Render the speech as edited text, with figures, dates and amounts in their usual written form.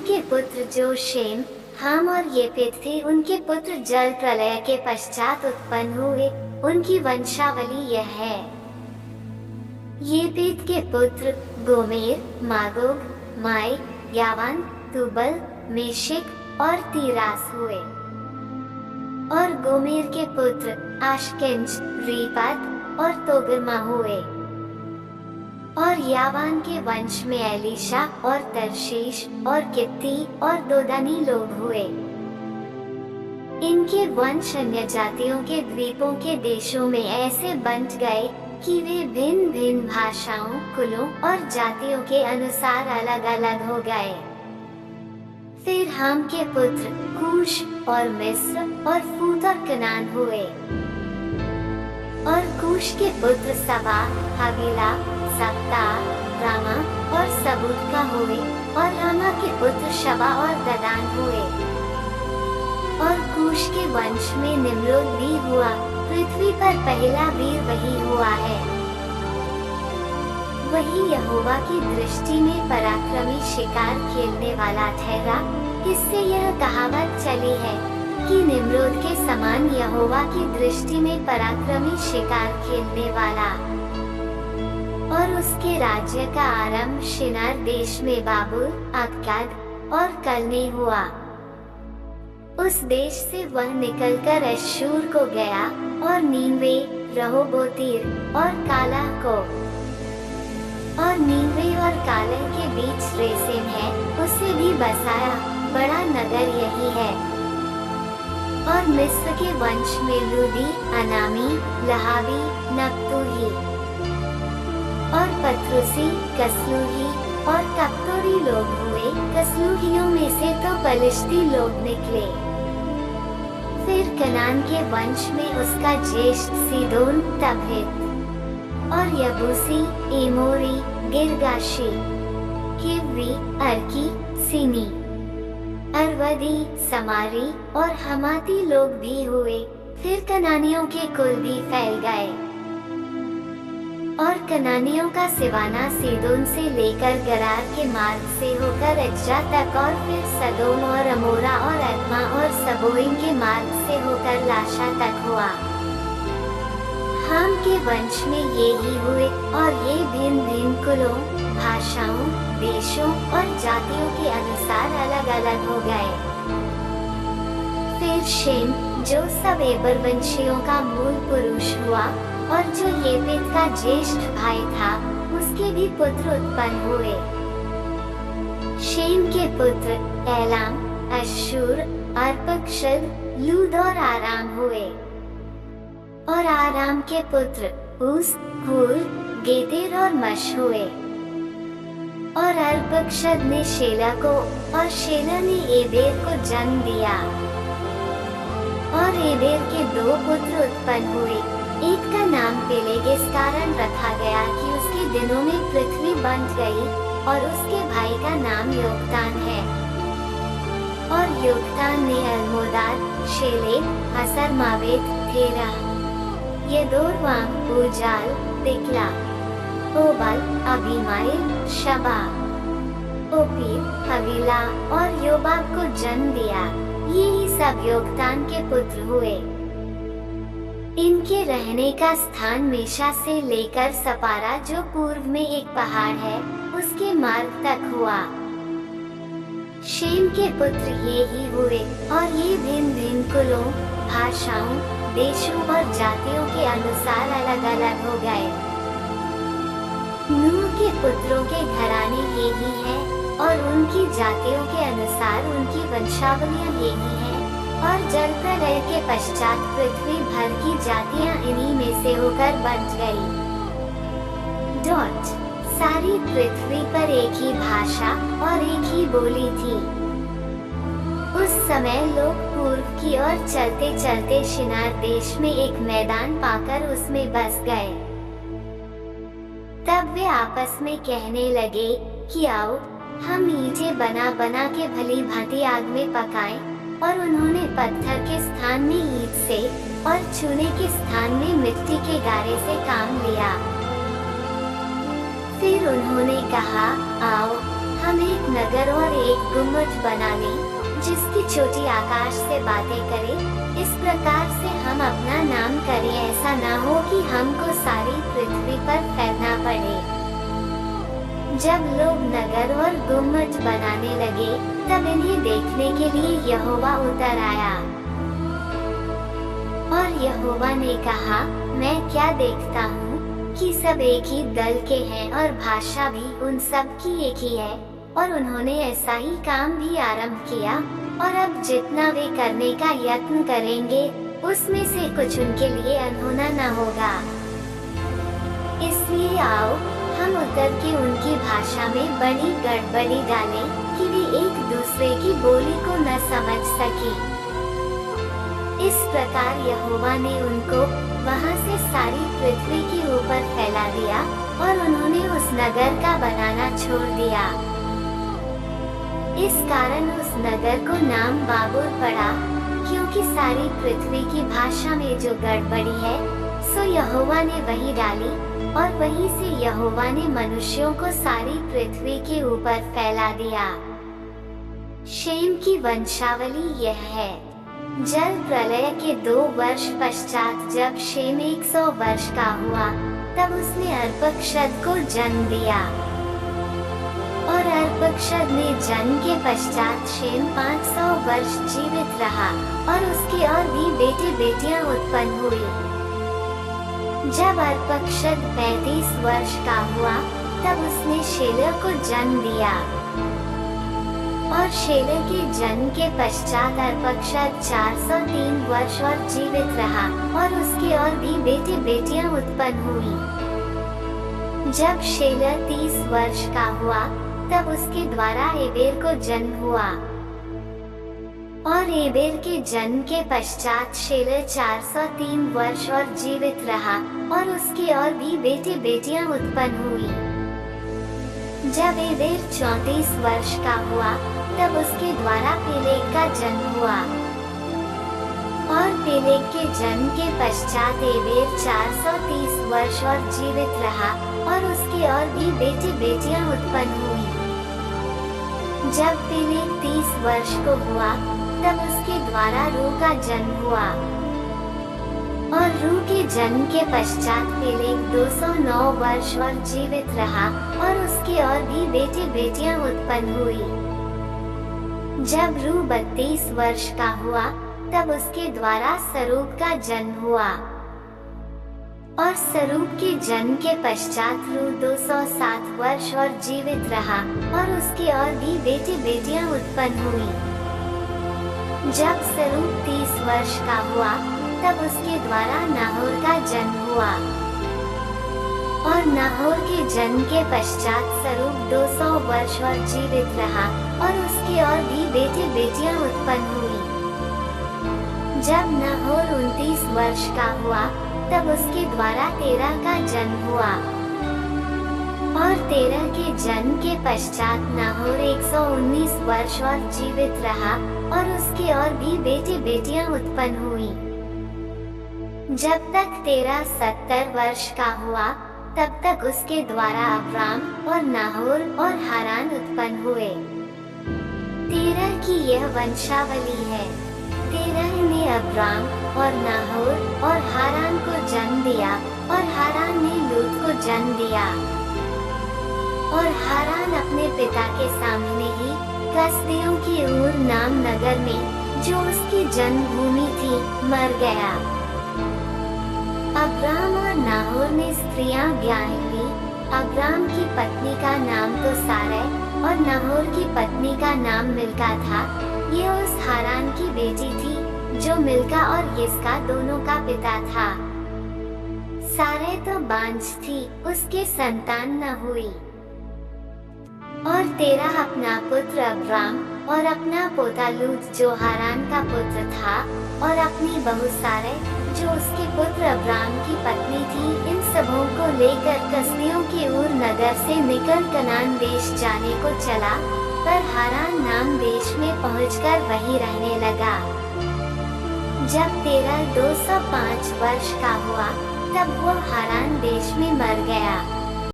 के पुत्र जो शेम, हाम और येपेत थे, उनके पुत्र जल प्रलय के पश्चात उत्पन्न हुए। उनकी वंशावली यह है। येपेत के पुत्र गोमेर, मागोग, माई, यावान, तुबल, मेशेक और तीरास हुए। और गोमेर के पुत्र आशकेंज, रीपात और तोगरमा हुए। और यावान के वंश में एलीशा और तरशीश और कित्ती और दोदानी लोग हुए। इनके वंश अन्य जातियों के द्वीपों के देशों में ऐसे बंट गए कि वे भिन्न भिन्न भाषाओं, कुलों और जातियों के अनुसार अलग अलग हो गए। फिर हाम के पुत्र कूश और मिस्र और फूत और कनान हुए। और कूश के पुत्र सबा, हवीला, सप्ता, रामा और सबूत का हुए। और रामा के पुत्र शबा और ददान हुए। और कूश के वंश में निम्रोद भी हुआ। पृथ्वी पर पहला वीर वही हुआ है। वही यहोवा की दृष्टि में पराक्रमी शिकार खेलने वाला ठहरा। इससे यह कहावत चली है कि निम्रोद के समान यहोवा की दृष्टि में पराक्रमी शिकार खेलने वाला। और उसके राज्य का आरंभ शिनार देश में बाबुल, अक्काद और कलने हुआ। उस देश से वह निकलकर अश्शूर को गया और नीनवे, रहोबोतीर और कालह को। और नीनवे और कालह के बीच रेसेन है, उसे भी बसाया। बड़ा नगर यही है। और मिस्र के वंश में लूदी, अनामी, लहाबी, नप्तूही और पत्रुसी, कसलूही और कप्तोरी लोग हुए। कसलूहियों में से तो पलिश्ती लोग निकले। फिर कनान के वंश में उसका ज्येष्ठ सीदोन, तबहित और यबूसी, एमोरी, गिरगाशी, हिव्वी, अर्की, सीनी, अरवदी, समारी और हमाती लोग भी हुए। फिर कनानियों के कुल भी फैल गए। और कनानियों का सिवाना सीदोन से लेकर गरार के मार्ग से होकर अज्जा तक, और फिर सदोम और अमोरा और अदमा और सबोइम के मार्ग से होकर लाशा तक हुआ। हाम के वंश में ये ही हुए। और ये भिन्न भिन्न कुलों, भाषाओं, देशों और जातियों के अनुसार अलग अलग हो गए। फिर शेम, जो सब एबर वंशियों का मूल पुरुष हुआ और जो येपेत का ज्येष्ठ भाई था, उसके भी पुत्र उत्पन्न हुए। शेम के पुत्र एलाम, अश्शूर, अर्पक्षद, लूद और आराम हुए। और आराम के पुत्र ऊस, हूल, गेदेर और मश हुए। और अर्पक्षद ने शेला को, और शेला ने एबेर को जन्म दिया। और एबेर के दो पुत्र उत्पन्न हुए। एक का नाम पेलेग इस कारण रखा गया कि उसके दिनों में पृथ्वी बंट गई। और उसके भाई का नाम योक्तान है। और योक्तान ने अल्मोदाद, शेलेम, हसरमावेत, थेरह, यदोरवाम, उजाल, दिक्ला, ओबल, अबीमाइल, शबा, ओपीर, हवीला और योबाब को जन्म दिया। ये ही सब योक्तान के पुत्र हुए। इनके रहने का स्थान मेशा से लेकर सपारा, जो पूर्व में एक पहाड़ है, उसके मार्ग तक हुआ। शेम के पुत्र ये ही हुए। और ये भिन्न भिन्न कुलों, भाषाओं, देशों और जातियों के अनुसार अलग अलग हो गए। नूह के पुत्रों के घराने ये ही हैं। और उनकी जातियों के अनुसार उनकी वंशावलियां ये ही हैं। और जल प्रलय के पश्चात पृथ्वी भर की जातियां इन्हीं में से होकर बंट गई। सारी पृथ्वी पर एक ही भाषा और एक ही बोली थी। उस समय लोग पूर्व की ओर चलते चलते शिनार देश में एक मैदान पाकर उसमें बस गए। तब वे आपस में कहने लगे कि आओ, हम ईंटें बना बना के भली भांति आग में पकाएं। और उन्होंने पत्थर के स्थान में ईंट से और चूने के स्थान में मिट्टी के गारे से काम लिया। फिर उन्होंने कहा, आओ, हम एक नगर और एक गुम्बद बना लें, जिसकी चोटी आकाश से बातें करे। इस प्रकार से हम अपना नाम करें, ऐसा न हो कि हमको सारी पृथ्वी पर फैलना पड़े। जब लोग नगर और गुम्बद बनाने लगे, तब इन्हें देखने के लिए यहोवा उतर आया। और यहोवा ने कहा, मैं क्या देखता हूँ कि सब एक ही दल के हैं और भाषा भी उन सब की एक ही है, और उन्होंने ऐसा ही काम भी आरंभ किया, और अब जितना वे करने का यत्न करेंगे, उसमें से कुछ उनके लिए अनहोना न होगा। इसलिए आओ, हम उतर के उनकी भाषा में बड़ी गड़बड़ी डालें कि वे एक दूसरे की बोली को न समझ सके। इस प्रकार यहोवा ने उनको वहां से सारी पृथ्वी के ऊपर फैला दिया, और उन्होंने उस नगर का बनाना छोड़ दिया। इस कारण उस नगर को नाम बाबुल पड़ा, क्योंकि सारी पृथ्वी की भाषा में जो गड़बड़ी है, सो यहोवा ने वही डाली, और वहीं से यहोवा ने मनुष्यों को सारी पृथ्वी के ऊपर फैला दिया। शेम की वंशावली यह है। जल प्रलय के 2 वर्ष पश्चात जब शेम 100 वर्ष का हुआ, तब उसने अर्पक्षद को जन्म दिया। और अर्पक्षद ने जन्म के पश्चात शेम 500 वर्ष जीवित रहा, और उसके और भी बेटे बेटियां उत्पन्न हुई। जब अर्पक्षद 35 वर्ष का हुआ, तब उसने शेलह को जन्म दिया। और शेलह के जन्म के पश्चात अर्पक्षद 403 वर्ष और जीवित रहा, और उसके और भी बेटे बेटियां उत्पन्न हुई। जब शेलह 30 वर्ष का हुआ, तब उसके द्वारा एबेर को जन्म हुआ। और एबेर के जन्म के पश्चात शेलह 403 वर्ष और जीवित रहा, और उसके और भी बेटे बेटियां उत्पन्न हुई। जब एबेर 34 वर्ष का हुआ, तब उसके द्वारा पेलेग का जन्म हुआ। और पेलेग के जन्म के पश्चात एबेर 430 वर्ष और जीवित रहा, और उसके और भी बेटे बेटियां उत्पन्न हुई। जब पेलेग 30 वर्ष को हुआ, तब उसके द्वारा रू का जन्म हुआ। और रू के जन्म के पश्चात पेलेग 209 वर्ष और जीवित रहा, और उसके और भी बेटे बेटियां उत्पन्न हुई। जब रू 32 वर्ष का हुआ, तब उसके द्वारा सरूग का जन्म हुआ। और सरूग के जन्म के पश्चात रू 207 वर्ष और जीवित रहा, और उसके और भी बेटे बेटियां उत्पन्न हुई। जब सरूग 30 वर्ष का हुआ, तब उसके द्वारा नाहोर का जन्म हुआ। और नाहोर के जन्म के पश्चात सरूग 200 वर्ष और जीवित रहा, और उसके और भी बेटे बेटियां उत्पन्न हुई। जब नाहोर 29 वर्ष का हुआ, तब उसके द्वारा तेरह का जन्म हुआ। और तेरह के जन्म के पश्चात नाहोर 119 वर्ष और जीवित रहा, और उसके और भी बेटे बेटियां उत्पन्न हुई। जब तक तेरह 70 वर्ष का हुआ, तब तक उसके द्वारा अब्राम और नाहोर और हारान उत्पन्न हुए। तेरह की यह वंशावली है। तेरह ने अब्राम और नाहोर और हारान को जन्म दिया, और हारान ने लूत को जन्म दिया। और हारान अपने पिता के सामने ही कसदियों की ऊर नाम नगर में, जो उसकी जन्मभूमि थी, मर गया। अब्राम और नाहोर ने स्त्रियां ब्याह ली। अब्राम की पत्नी का नाम तो सारै, और नाहोर की पत्नी का नाम मिल्का था। ये उस हारान की बेटी थी, जो मिल्का और यिस्का दोनों का पिता था। सारै तो बांझ थी, उसके संतान न हुई। और तेरह अपना पुत्र अब्राम और अपना पोता लूत जो हारान का पुत्र था, और अपनी बहू सारै जो उसके पुत्र अब्राम की पत्नी थी, इन सबों को लेकर कसदियों की ऊर नगर से निकल कनान देश जाने को चला, पर हारान नाम देश में पहुंचकर वहीं रहने लगा। जब तेरह 205 वर्ष का हुआ, तब वो हारान देश में मर गया।